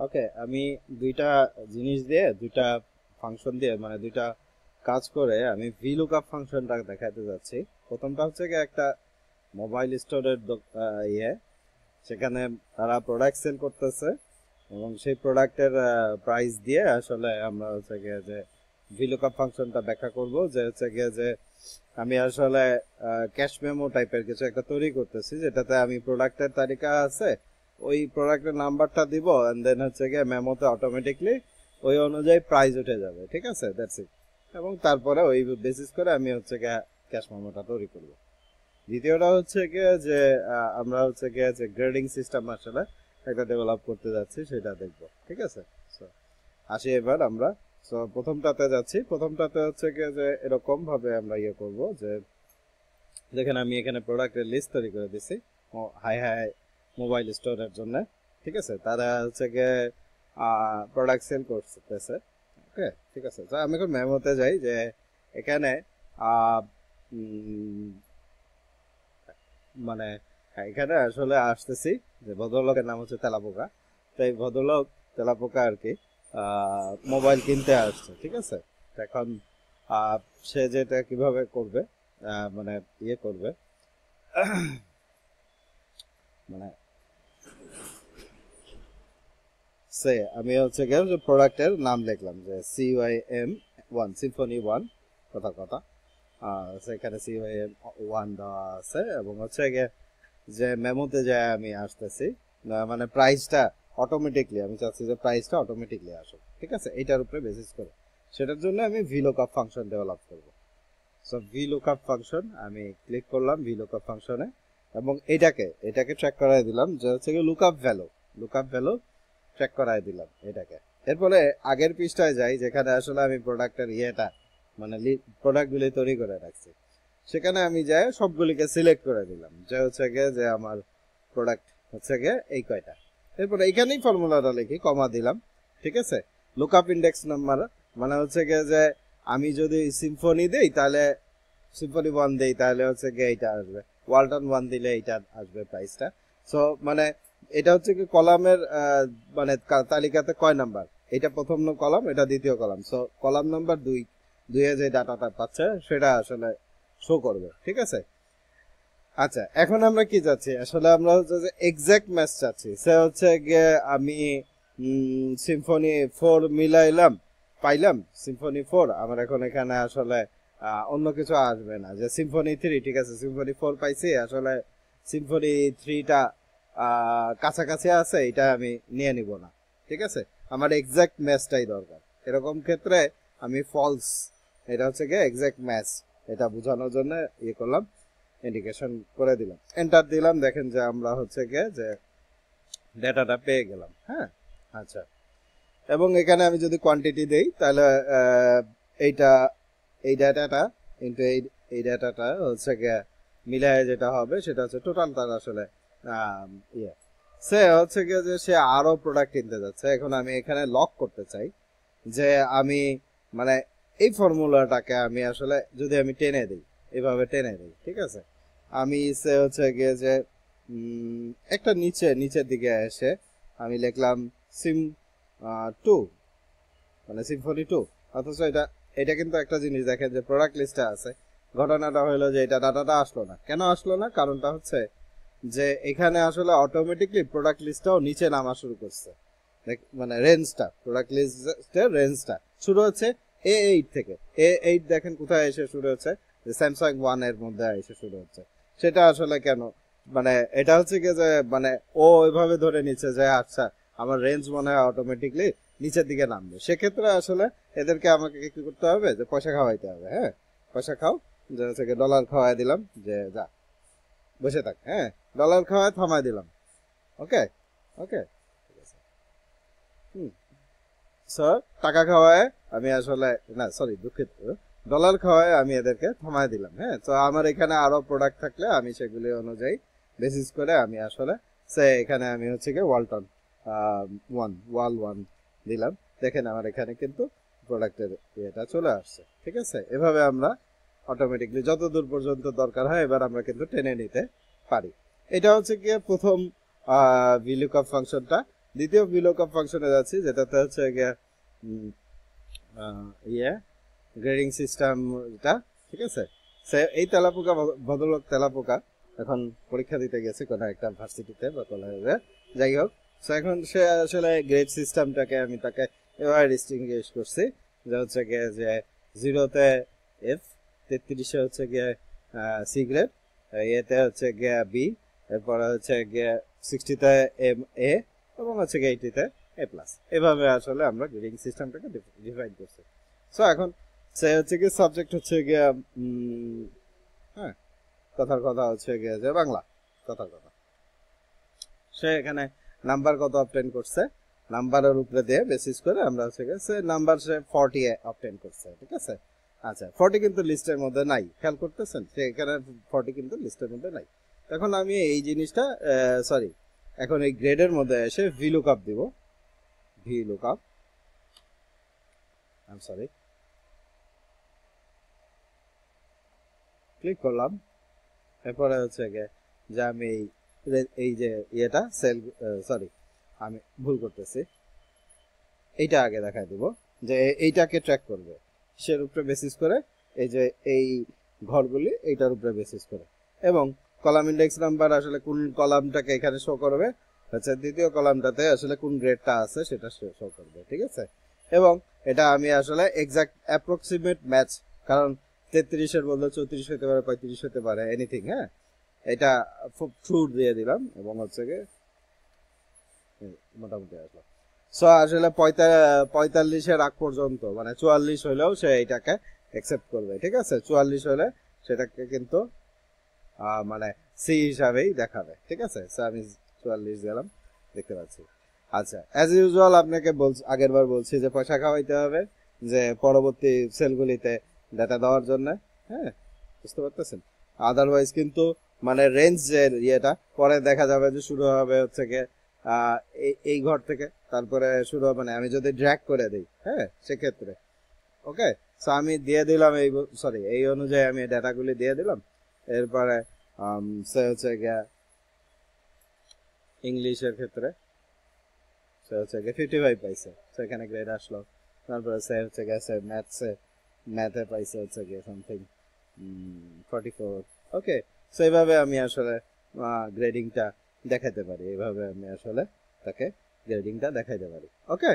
ওকে, আমি দুইটা জিনিস দিয়ে দুইটা ফাংশন দিয়ে মানে দুইটা কাজ করে আমি vlookup ফাংশনটা দেখাতে যাচ্ছি। প্রথমটা হচ্ছে কি একটা মোবাইল স্টোরের সেখানে তারা প্রোডাক্ট সেল করতেছে এবং সেই প্রোডাক্টের প্রাইস দিয়ে আসলে আমরা হচ্ছে গিয়ে যে vlookup ফাংশনটা ব্যাখ্যা করব যে হচ্ছে গিয়ে যে আমি আসলে ক্যাশ মেমো টাইপের কিছু একটা তৈরি করতেছি যেটাতে আমি প্রোডাক্টের তালিকা আছে, ওই প্রোডাক্টের নাম্বারটা দিব এন্ড দেন হচ্ছে গিয়ে মেমোতে অটোমেটিকলি ওই অনুযায়ী প্রাইস উঠে যাবে। ঠিক আছে, দ্যাটস ইট। এবং তারপরে ওই বেসিস করে আমি হচ্ছে গিয়ে ক্যাশ মেমোটা তৈরি করব। দ্বিতীয়টা হচ্ছে গিয়ে যে আমরা হচ্ছে গিয়ে যে গ্রেডিং সিস্টেম আসলে একটা ডেভেলপ করতে যাচ্ছি, সেটা দেখব। ঠিক আছে, সো আসি এবার আমরা। সো প্রথমটাতে যাচ্ছি। প্রথমটাতে হচ্ছে গিয়ে যে এরকম ভাবে আমরা করব যে দেখেন আমি এখানে প্রোডাক্টের লিস্ট তৈরি করে দিছি হাই হাই মোবাইল স্টোরের জন্য। ঠিক আছে, তারা হচ্ছে গিয়ে প্রোডাক্ট সেল করতেছে। ওকে, ঠিক আছে। তো আমি এখন মেমোতে যাই যে এখানে মানে এখানে আসলে আসতেছি যে ভদ্রলোকের নাম হচ্ছে তেলাপোকা। তো এই ভদ্রলোক তেলাপোকা আর কি মোবাইল কিনতে আসছে। ঠিক আছে, এখন সে যেটা কিভাবে করবে মানে করবে মানে সে আমি হচ্ছে গিয়ে যে প্রোডাক্টের নাম লিখলাম যে CYM1 সিম্ফনি 1 কথা সেখানে CYM1 দেওয়া আছে এবং হচ্ছে গিয়ে যে মেমোতে যায় আমি আসতেছি মানে প্রাইসটা অটোমেটিকলি আমি চাচ্ছি যে প্রাইসটা অটোমেটিকলি আসুক। ঠিক আছে, এইটার উপরে বেসিস করে সেটার জন্য আমি vlookup ফাংশন ডেভেলপ করব। সো vlookup ফাংশন আমি ক্লিক করলাম vlookup ফাংশনে এবং এটাকে ট্র্যাক করাই দিলাম যে হচ্ছে কি লুকআপ ভ্যালু ট্র্যাক করাই দিলাম এটাকে। এরপরে আগের পৃষ্ঠায় যাই যেখানে আসলে আমি প্রোডাক্টের মানে প্রোডাক্টগুলি তৈরি করে রাখছি, সেখানে আমি যাই সবগুলিকে সিলেক্ট করে দিলাম যে হচ্ছে গিয়ে যে আমার প্রোডাক্ট হচ্ছে গিয়ে এই কয়টা। এরপরে এইখানেই ফর্মুলাটা লিখি, কমা দিলাম। ঠিক আছে, লুকআপ ইন্ডেক্স নাম্বার মানে হচ্ছে গিয়ে যে আমি যদি সিম্ফনি দেই তাহলে সিম্ফনি 1 দেই তাহলে হচ্ছে গিয়ে এইটা আসবে, ওয়ালটন 1 দিলে এইটা আসবে প্রাইসটা। সো মানে এটা হচ্ছে কি কলামের মানে তালিকাতে কয় নাম্বার, এটা প্রথম কলাম, এটা দ্বিতীয় কলাম। সো কলাম নাম্বার 2 এ যে ডাটাটা পাচ্ছে সেটা আসলে শো করবে। ঠিক আছে, আচ্ছা এখন আমরা কি চাচ্ছি আসলে আমরা হচ্ছে যে এক্সাক্ট ম্যাচ চাচ্ছি। সে হচ্ছে গিয়ে আমি সিম্ফনি 4 মিলাইলাম, পাইলাম সিম্ফনি 4। আমার এখন এখানে আসলে অন্য কিছু আসবে না যে সিম্ফনি 3। ঠিক আছে, সিম্ফনি 4 পাইছি, আসলে সিম্ফনি 3টা কাছাকাছি আছে, এটা আমি নিয়ে নিব না। ঠিক আছে, আমার এক্সাক্ট ম্যাচটাই দরকার। এরকম ক্ষেত্রে আমি ফলস, এটা হচ্ছে গিয়ে এক্সাক্ট ম্যাচ, এটা বোঝানোর জন্য করলাম, ইন্ডিকেশন করে দিলাম, এন্টার দিলাম। দেখেন যে আমরা হচ্ছে গিয়ে যে ডেটাটা পেয়ে গেলাম। হ্যাঁ, আচ্ছা। এবং এখানে আমি যদি কোয়ান্টিটি দেই তাহলে এইটা এই ডাটাটা ইনটু এই ডাটাটা হচ্ছে গিয়ে মিলায় যেটা হবে সেটা হচ্ছে টোটাল তার আসলে সে হচ্ছে গিয়ে যে সে আরো প্রোডাক্ট কিনতে যাচ্ছে। এখন আমি এখানে লক করতে চাই যে আমি মানে এই ফর্মুলাটাকে আমি আসলে যদি আমি টেনে দিই, এভাবে টেনে দিই। ঠিক আছে, আমি সে হচ্ছে গিয়ে যে একটা নিচের দিকে এসে আমি লিখলাম সিম 2 মানে সিম্ফনি 2। অথচ এটা কিন্তু একটা জিনিস দেখেন যে প্রোডাক্ট লিস্টে আছে। ঘটনাটা হলো যে এটা ডাটাটা আসলো না। কেন আসলো না? কারণটা হচ্ছে যে এখানে আসলে অটোমেটিকলি প্রোডাক্ট লিস্টটাও নিচে নামা শুরু করছে। মানে রেঞ্জটা, প্রোডাক্ট লিস্টের রেঞ্জটা শুরু হচ্ছে A8 থেকে। A8 দেখেন কোথায় এসে শুরু হচ্ছে, যে স্যামসাং 1 এর মধ্যে এসে শুরু হচ্ছে। সেটা আসলে কেন, মানে এটা হচ্ছে কি যে মানে ও ওইভাবে ধরে নিচ্ছে যে আচ্ছা আমার রেঞ্জ মনে হয় অটোমেটিকলি নিচের দিকে নামবে। সেক্ষেত্রে আসলে এদেরকে আমাকে কি করতে হবে, যে পয়সা খাওয়াইতে হবে। হ্যাঁ, পয়সা খাও, যে হচ্ছে ডলার খাওয়াই দিলাম, যে যা বসে থাক। হ্যাঁ, ডলার খাওয়ায় থামাই দিলাম। ওকে ওকে, ঠিক আছে। স্যার টাকা খাওয়ায় আমি আসলে না, সরি দুঃখিত, ডলার খাওয়ায় আমি এদেরকে থামাই দিলাম। হ্যাঁ, তো আমার এখানে আরো প্রোডাক্ট থাকলে আমি সেগুলি অনুযায়ী বেসিস করে আমি আসলে এখানে আমি হচ্ছে কি ওয়ালটন 1 দিলাম। দেখেন আমার এখানে কিন্তু প্রোডাক্টের এটা চলে আসছে। ঠিক আছে, এভাবে আমরা অটোমেটিকলি যত দূর পর্যন্ত দরকার হয় এবার আমরা কিন্তু টেনে নিতে পারি। এটা হচ্ছে কি প্রথম vlookup ফাংশনটা। দ্বিতীয় vlookup ফাংশনে যাচ্ছি, যেটাতে হচ্ছে গিয়ে গ্রেডিং সিস্টেমটা, ঠিক আছে। এই তেলাপোকা ভদ্রলোক তেলাপোকা এখন পরীক্ষা দিতে গেছে কোনো একটা ভার্সিটিতে বা কলেজে, যাই হোক। সো এখন সে আসলে গ্রেড সিস্টেমটাকে আমি তাকে এভাবে ডিস্টিংগুইশ করছি যে হচ্ছে গিয়ে যে 0-তে F, 33-এ হচ্ছে গিয়ে সি গ্রেড, এতে হচ্ছে গিয়ে বি, এরপরে হচ্ছে গিয়ে 60-তে A এবং হচ্ছে গিয়ে 80-তে A+। এভাবে আসলে আমরা গ্রেডিং সিস্টেমটাকে ডিফাইন করছি। সো এখন সে হচ্ছে গিয়ে সাবজেক্ট হচ্ছে গিয়ে হ্যাঁ, কথার কথা হচ্ছে গিয়ে যে বাংলা, কথার কথা। সে এখানে নাম্বার কত অবটেন করছে, নাম্বারের উপরে দিয়ে বেসিস করে আমরা হচ্ছে গিয়ে সে নাম্বার সে 40 অবটেন করছে, ঠিক আছে। আচ্ছা, 40 কিন্তু লিস্টের মধ্যে নাই, খেয়াল করতেছেন, সে এখানে 40 কিন্তু লিস্টের মধ্যে নাই। এখন আমি এই জিনিসটা সরি, এখন এই গ্রেডের মধ্যে এসে vlookup দিব, vlookup, I am sorry, click করলাম। এরপরে হচ্ছে গিয়ে যে আমি এই যে ইয়েটা সেল, সরি আমি ভুল করতেছি, এইটা আগে দেখাই দিব যে এইটাকে ট্র্যাক করবে সের উপরে বেসিস করে, এই যে এই ঘরগুলি এইটার উপরে বেসিস করে, এবং কলাম ইন্ডেক্স নাম্বার আসলে কোন কলামটাকে এখানে শো করবে হচ্ছে দ্বিতীয় কলামটাতে আসলে কোন গ্রেডটা আছে সেটা শো করবে, ঠিক আছে। এবং এটা আমি আসলে এক্সাক্ট অ্যাপ্রক্সিমেট ম্যাচ, কারণ 33-এর বদলে 34 হতে পারে, 35 হতে পারে, এনিথিং, হ্যাঁ, এটা ট্রু দিয়ে দিলাম এবং হচ্ছে গিয়ে মোটামুটি আসলো। সো আসলে 45-এর আগ পর্যন্ত মানে 44 হইলেও সে এটাকে অ্যাকসেপ্ট করবে, ঠিক আছে। 44 হলে সেটাকে কিন্তু মানে সি হিসাবেই দেখাবে, ঠিক আছে। সো আমি 44 দিলাম, দেখতে পাচ্ছি। আচ্ছা, অ্যাজ ইউজুয়াল আপনাকে আগের বার বলছি যে পয়সা খাওয়াইতে হবে যে পরবর্তী সেলগুলিতে ডাটা দেওয়ার জন্য, হ্যাঁ, বুঝতে পারতেছেন। আদারওয়াইজ কিন্তু মানে রেঞ্জ যে ইয়েটা পরে দেখা যাবে যে শুরু হবে হচ্ছে গিয়ে এই ঘর থেকে, তারপরে শুরু হবে, মানে আমি যদি ড্র্যাগ করে দিই, হ্যাঁ, সেক্ষেত্রে ওকে। সো আমি দিয়ে দিলাম এই, সরি, এই অনুযায়ী আমি ডাটাগুলি দিয়ে দিলাম। এরপরে সে হচ্ছে গিয়া ইংলিশের ক্ষেত্রে সে হচ্ছে গিয়ে 55 পাইছে, সেখানে গ্রেড আসলো। তারপরে সে হচ্ছে গেছে ম্যাথে পাইছে হচ্ছে গিয়ে সামথিং 44, ওকে। সো এইভাবে আমি আসলে গ্রেডিংটা দেখাতে পারি, এইভাবে আমি আসলে তাকে গ্রেডিংটা দেখাইতে পারি, ওকে।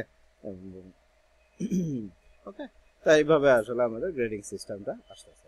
ওকে, তো এইভাবে আসলে আমাদের গ্রেডিং সিস্টেমটা আসতেছে।